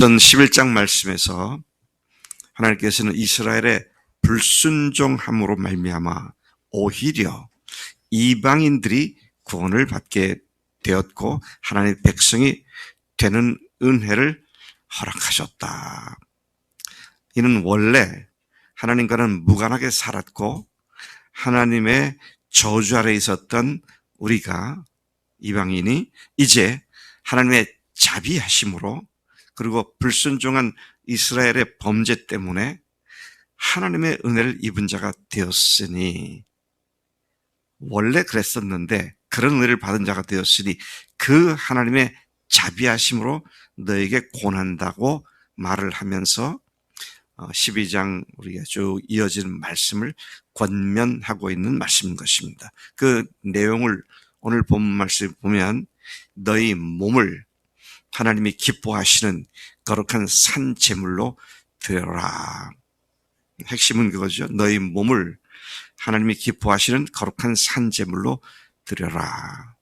전 11장 말씀에서 하나님께서는 이스라엘의 불순종함으로 말미암아 오히려 이방인들이 구원을 받게 되었고 하나님의 백성이 되는 은혜를 허락하셨다. 이는 원래 하나님과는 무관하게 살았고 하나님의 저주 아래 있었던 우리가 이방인이 이제 하나님의 자비하심으로 그리고 불순종한 이스라엘의 범죄 때문에 하나님의 은혜를 입은 자가 되었으니, 원래 그랬었는데 그런 은혜를 받은 자가 되었으니 그 하나님의 자비하심으로 너에게 권한다고 말을 하면서 12장 우리가 쭉 이어지는 말씀을 권면하고 있는 말씀인 것입니다. 그 내용을 오늘 본 말씀 보면 너희 몸을 하나님이 기뻐하시는 거룩한 산 제물로 드려라. 핵심은 그거죠. 너희 몸을 하나님이 기뻐하시는 거룩한 산 제물로 드려라.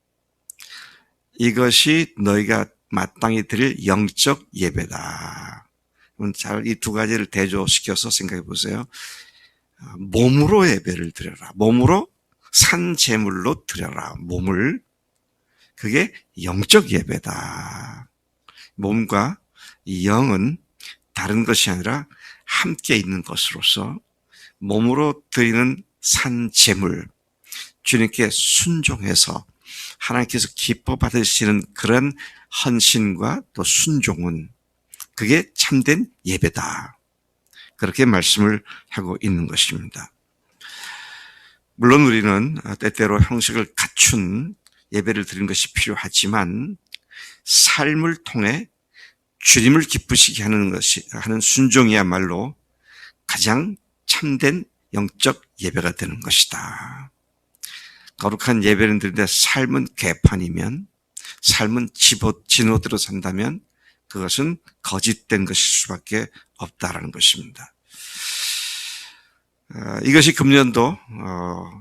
이것이 너희가 마땅히 드릴 영적 예배다. 잘 이 두 가지를 대조시켜서 생각해 보세요. 몸으로 예배를 드려라. 몸으로 산 제물로 드려라. 몸을. 그게 영적 예배다. 몸과 영은 다른 것이 아니라 함께 있는 것으로서 몸으로 드리는 산 제물, 주님께 순종해서 하나님께서 기뻐 받으시는 그런 헌신과 또 순종은 그게 참된 예배다. 그렇게 말씀을 하고 있는 것입니다. 물론 우리는 때때로 형식을 갖춘 예배를 드리는 것이 필요하지만 삶을 통해 주님을 기쁘시게 하는 순종이야말로 가장 참된 영적 예배가 되는 것이다. 거룩한 예배를 드리는데 삶은 개판이면, 삶은 진호대로 산다면 그것은 거짓된 것일 수밖에 없다라는 것입니다. 이것이 금년도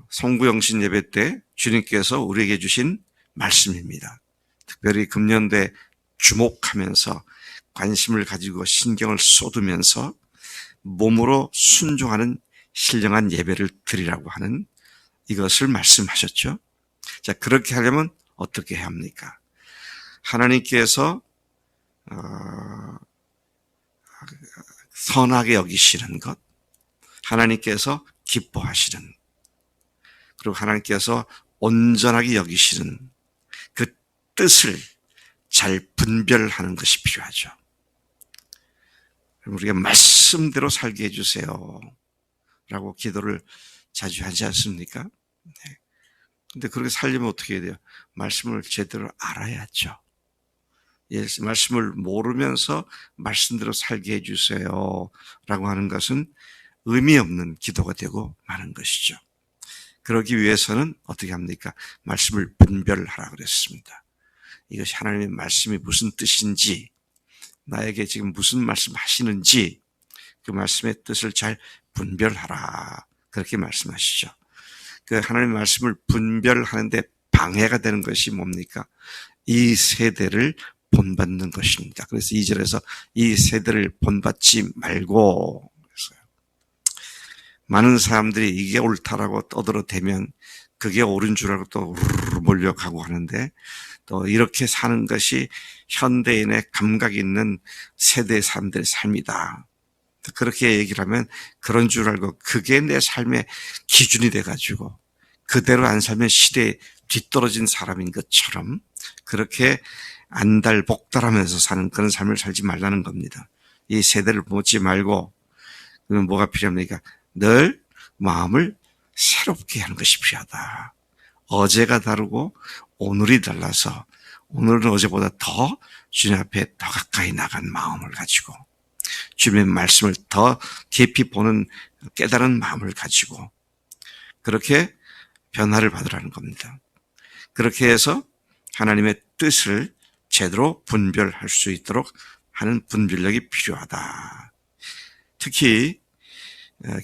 성부영신 예배 때 주님께서 우리에게 주신 말씀입니다. 특별히 금년도에 주목하면서 관심을 가지고 신경을 쏟으면서 몸으로 순종하는 신령한 예배를 드리라고 하는 이것을 말씀하셨죠. 자, 그렇게 하려면 어떻게 해야 합니까? 하나님께서 선하게 여기시는 것, 하나님께서 기뻐하시는, 그리고 하나님께서 온전하게 여기시는 그 뜻을 잘 분별하는 것이 필요하죠. 우리가 말씀대로 살게 해주세요 라고 기도를 자주 하지 않습니까? 네. 근데 그렇게 살려면 어떻게 해야 돼요? 말씀을 제대로 알아야죠. 예, 말씀을 모르면서 말씀대로 살게 해주세요 라고 하는 것은 의미 없는 기도가 되고 마는 것이죠. 그러기 위해서는 어떻게 합니까? 말씀을 분별하라 그랬습니다. 이것이 하나님의 말씀이 무슨 뜻인지, 나에게 지금 무슨 말씀 하시는지 그 말씀의 뜻을 잘 분별하라. 그렇게 말씀하시죠. 그 하나님의 말씀을 분별하는데 방해가 되는 것이 뭡니까? 이 세대를 본받는 것입니다. 그래서 2절에서 이 세대를 본받지 말고 그랬어요. 많은 사람들이 이게 옳다라고 떠들어대면 그게 옳은 줄 알고 또 몰려가고 하는데, 또 이렇게 사는 것이 현대인의 감각 있는 세대 사람들의 삶이다. 그렇게 얘기를 하면 그런 줄 알고 그게 내 삶의 기준이 돼가지고 그대로 안 살면 시대에 뒤떨어진 사람인 것처럼 그렇게 안달복달하면서 사는 그런 삶을 살지 말라는 겁니다. 이 세대를 보지 말고, 그러면 뭐가 필요합니까? 늘 마음을 새롭게 하는 것이 필요하다. 어제가 다르고 오늘이 달라서 오늘은 어제보다 더 주님 앞에 더 가까이 나간 마음을 가지고 주님의 말씀을 더 깊이 보는 깨달은 마음을 가지고 그렇게 변화를 받으라는 겁니다. 그렇게 해서 하나님의 뜻을 제대로 분별할 수 있도록 하는 분별력이 필요하다. 특히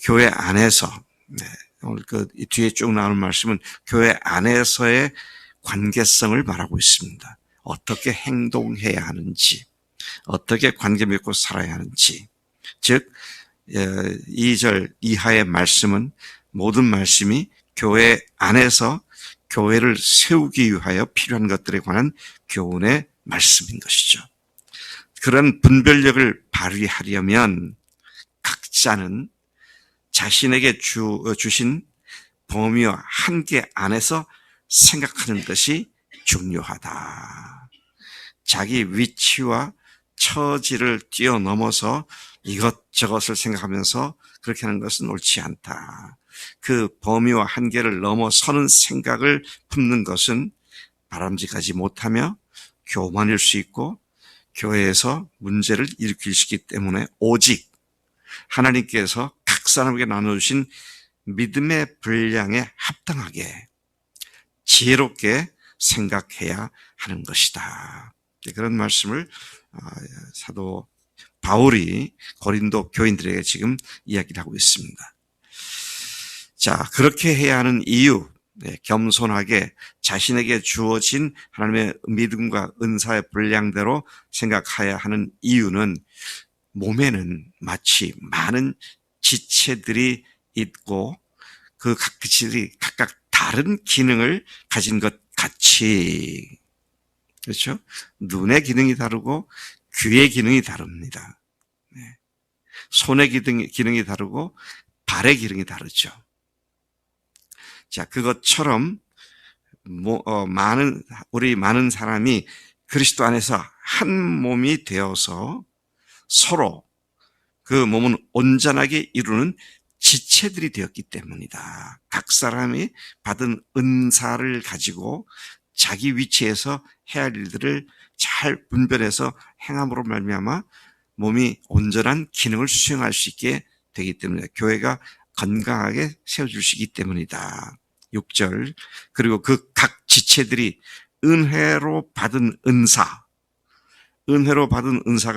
교회 안에서, 오늘 그 뒤에 쭉 나오는 말씀은 교회 안에서의 관계성을 말하고 있습니다. 어떻게 행동해야 하는지, 어떻게 관계 맺고 살아야 하는지, 즉 2절 이하의 말씀은 모든 말씀이 교회 안에서 교회를 세우기 위하여 필요한 것들에 관한 교훈의 말씀인 것이죠. 그런 분별력을 발휘하려면 각자는 자신에게 주신 범위와 한계 안에서 생각하는 것이 중요하다. 자기 위치와 처지를 뛰어넘어서 이것저것을 생각하면서 그렇게 하는 것은 옳지 않다. 그 범위와 한계를 넘어서는 생각을 품는 것은 바람직하지 못하며 교만일 수 있고 교회에서 문제를 일으킬 수 있기 때문에 오직 하나님께서 각 사람에게 나눠주신 믿음의 분량에 합당하게 지혜롭게 생각해야 하는 것이다. 그런 말씀을 사도 바울이 고린도 교인들에게 지금 이야기를 하고 있습니다. 자, 그렇게 해야 하는 이유, 겸손하게 자신에게 주어진 하나님의 믿음과 은사의 분량대로 생각해야 하는 이유는 몸에는 마치 많은 지체들이 있고 그 각 지체들이 각각 다른 기능을 가진 것 같이, 그렇죠? 눈의 기능이 다르고 귀의 기능이 다릅니다. 손의 기능이 다르고 발의 기능이 다르죠. 자, 그것처럼 우리 많은 사람이 그리스도 안에서 한 몸이 되어서 서로 그 몸은 온전하게 이루는 지체들이 되었기 때문이다. 각 사람이 받은 은사를 가지고 자기 위치에서 해야 할 일들을 잘 분별해서 행함으로 말미암아 몸이 온전한 기능을 수행할 수 있게 되기 때문에 교회가 건강하게 세워주시기 때문이다. 6절, 그리고 그 각 지체들이 은혜로 받은 은사가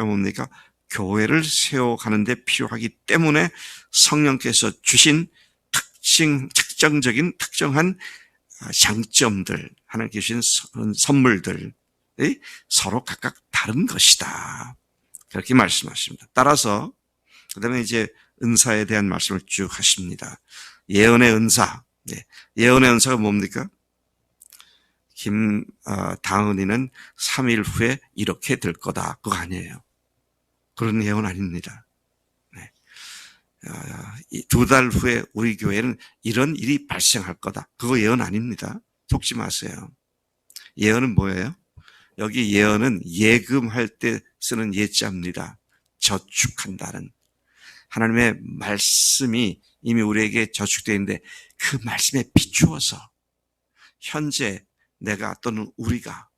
뭡니까? 교회를 세워가는 데 필요하기 때문에 성령께서 주신 특정한 장점들, 하나님께 주신 선물들이 서로 각각 다른 것이다. 그렇게 말씀하십니다. 따라서 그 다음에 이제 은사에 대한 말씀을 쭉 하십니다. 예언의 은사. 예언의 은사가 뭡니까? 다은이는 3일 후에 이렇게 될 거다. 그거 아니에요. 그런 예언 아닙니다. 2달 후에 우리 교회는 이런 일이 발생할 거다. 그거 예언 아닙니다. 속지 마세요. 예언은 뭐예요? 여기 예언은 예금할 때 쓰는 예자입니다. 저축한다는. 하나님의 말씀이 이미 우리에게 저축되어 있는데 그 말씀에 비추어서 현재 내가 또는 우리가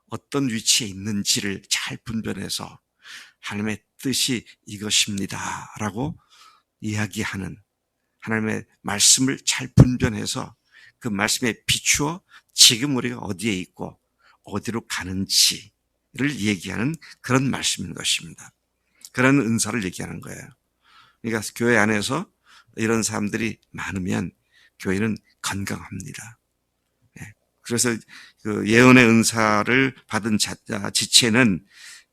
어떤 위치에 있는지를 잘 분별해서 하나님의 뜻이 이것입니다 라고 이야기하는, 하나님의 말씀을 잘 분별해서 그 말씀에 비추어 지금 우리가 어디에 있고 어디로 가는지를 얘기하는 그런 말씀인 것입니다. 그런 은사를 얘기하는 거예요. 그러니까 교회 안에서 이런 사람들이 많으면 교회는 건강합니다. 그래서 그 예언의 은사를 받은 지체는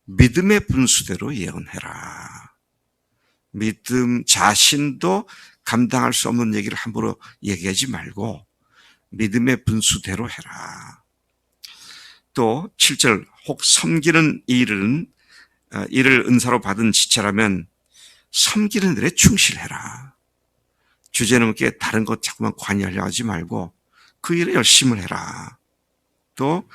믿음의 분수대로 예언해라. 믿음 자신도 감당할 수 없는 얘기를 함부로 얘기하지 말고 믿음의 분수대로 해라. 또 7절, 혹 섬기는 이를 은사로 받은 지체라면 섬기는 일에 충실해라. 주제넘게 다른 것 자꾸만 관여하려 하지 말고 그 일에 열심을 해라. 또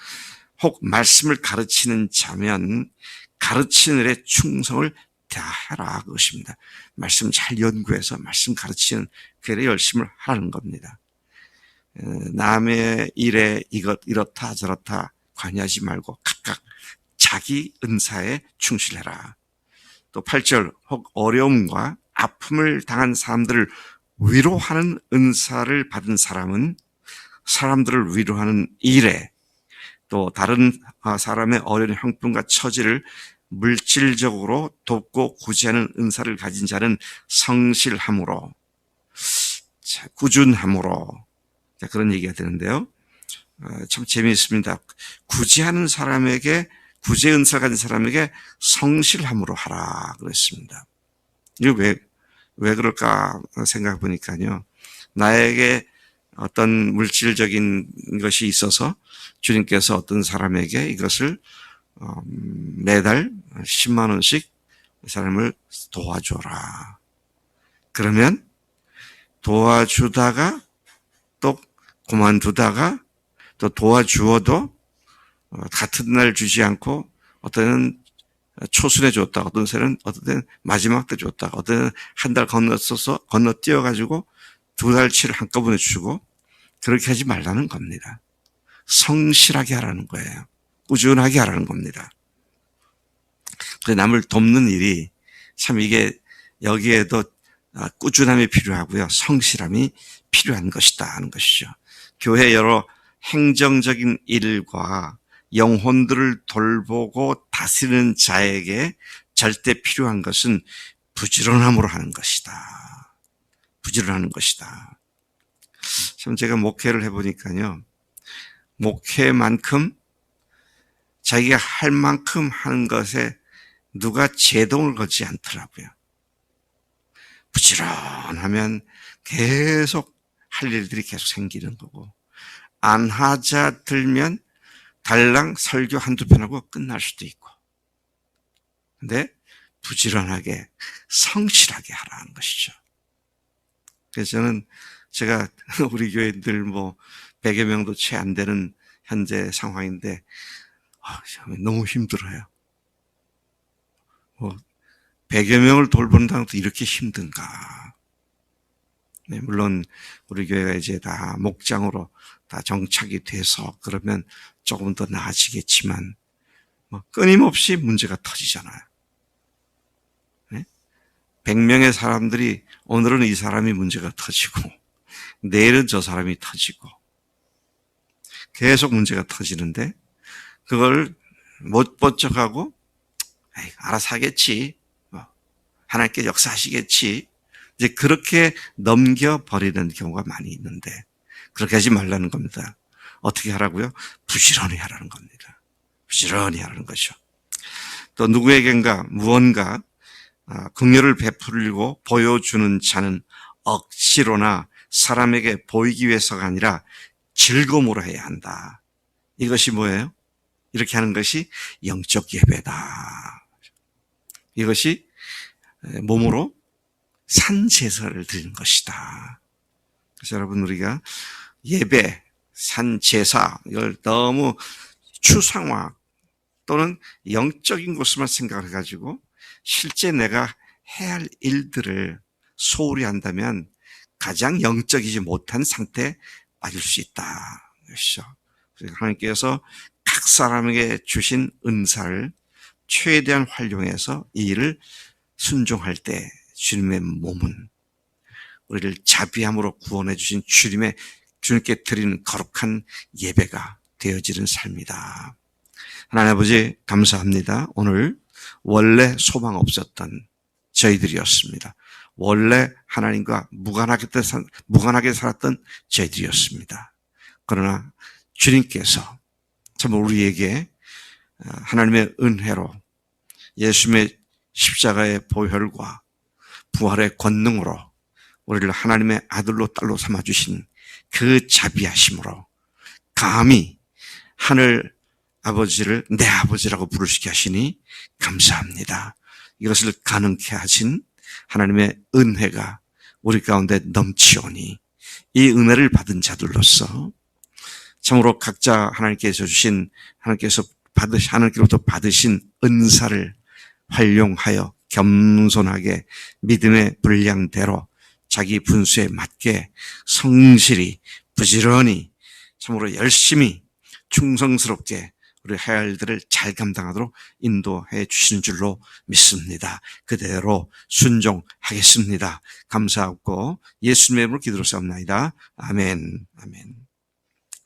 혹 말씀을 가르치는 자면 가르치는 일에 충성을 다해라. 그것입니다. 말씀 잘 연구해서 말씀 가르치는 그 일에 열심을 하라는 겁니다. 남의 일에 이렇다 저렇다 관여하지 말고 각각 자기 은사에 충실해라. 또 8절, 혹 어려움과 아픔을 당한 사람들을 위로하는 은사를 받은 사람은 사람들을 위로하는 일에, 또 다른 사람의 어려운 형편과 처지를 물질적으로 돕고 구제하는 은사를 가진 자는 성실함으로, 꾸준함으로, 그런 얘기가 되는데요. 참 재미있습니다. 구제하는 사람에게 구제 은사를 가진 사람에게 성실함으로 하라 그랬습니다. 이거 왜 그럴까 생각해 보니까요. 나에게 어떤 물질적인 것이 있어서 주님께서 어떤 사람에게 이것을 매달 10만 원씩 그 사람을 도와줘라. 그러면 도와주다가 또 그만두다가 또 도와주어도 같은 날 주지 않고 어떤 때는 초순에 줬다. 어떤 때는 마지막 때 줬다. 어떤 때는 한 달 건너뛰어가지고 2달치를 한꺼번에 주고 그렇게 하지 말라는 겁니다. 성실하게 하라는 거예요. 꾸준하게 하라는 겁니다. 남을 돕는 일이 참 이게 여기에도 꾸준함이 필요하고요. 성실함이 필요한 것이다 하는 것이죠. 교회 여러 행정적인 일과 영혼들을 돌보고 다스리는 자에게 절대 필요한 것은 부지런함으로 하는 것이다. 부지런하는 것이다. 참 제가 목회를 해보니까요. 목회만큼 자기가 할 만큼 하는 것에 누가 제동을 걸지 않더라고요. 부지런하면 계속 할 일들이 계속 생기는 거고 안 하자 들면 달랑 설교 한두 편 하고 끝날 수도 있고 근데 부지런하게 성실하게 하라는 것이죠. 그래서 저는 제가 우리 교회들 100여 명도 채 안 되는 현재 상황인데 너무 힘들어요. 100여 명을 돌본다는 것도 이렇게 힘든가. 네, 물론 우리 교회가 이제 다 목장으로 다 정착이 돼서 그러면 조금 더 나아지겠지만 끊임없이 문제가 터지잖아요. 네? 100명의 사람들이 오늘은 이 사람이 문제가 터지고 내일은 저 사람이 터지고 계속 문제가 터지는데 그걸 못 번쩍하고 알아서 하겠지. 하나님께 역사하시겠지. 이제 그렇게 넘겨버리는 경우가 많이 있는데 그렇게 하지 말라는 겁니다. 어떻게 하라고요? 부지런히 하라는 겁니다. 부지런히 하라는 것이죠. 또 누구에겐가 무언가 긍휼을 베풀고 보여주는 자는 억지로나 사람에게 보이기 위해서가 아니라 즐거움으로 해야 한다. 이것이 뭐예요? 이렇게 하는 것이 영적 예배다. 이것이 몸으로 산제사를 드리는 것이다. 그래서 여러분 우리가 예배, 산제사 이걸 너무 추상화 또는 영적인 것만 생각을 해가지고 실제 내가 해야 할 일들을 소홀히 한다면 가장 영적이지 못한 상태에 빠질 수 있다. 그렇죠? 그래서 하나님께서 각 사람에게 주신 은사를 최대한 활용해서 이 일을 순종할 때 주님의 몸은 우리를 자비함으로 구원해 주신 주님께 드리는 거룩한 예배가 되어지는 삶이다. 하나님 아버지 감사합니다. 오늘 원래 소망 없었던 저희들이었습니다. 원래 하나님과 무관하게 살았던 저희들이었습니다. 그러나 주님께서 참 우리에게 하나님의 은혜로 예수님의 십자가의 보혈과 부활의 권능으로 우리를 하나님의 아들로 딸로 삼아주신 그 자비하심으로 감히 하늘 아버지를 내 아버지라고 부르시게 하시니 감사합니다. 이것을 가능케 하신 하나님의 은혜가 우리 가운데 넘치오니 이 은혜를 받은 자들로서 참으로 각자 하나님께로부터 받으신 은사를 활용하여 겸손하게 믿음의 분량대로 자기 분수에 맞게 성실히 부지런히 참으로 열심히 충성스럽게 우리 해야 할 일들을 잘 감당하도록 인도해 주시는 줄로 믿습니다. 그대로 순종하겠습니다. 감사하고 예수님의 이름으로 기도로 싸움나이다. 아멘. 아멘.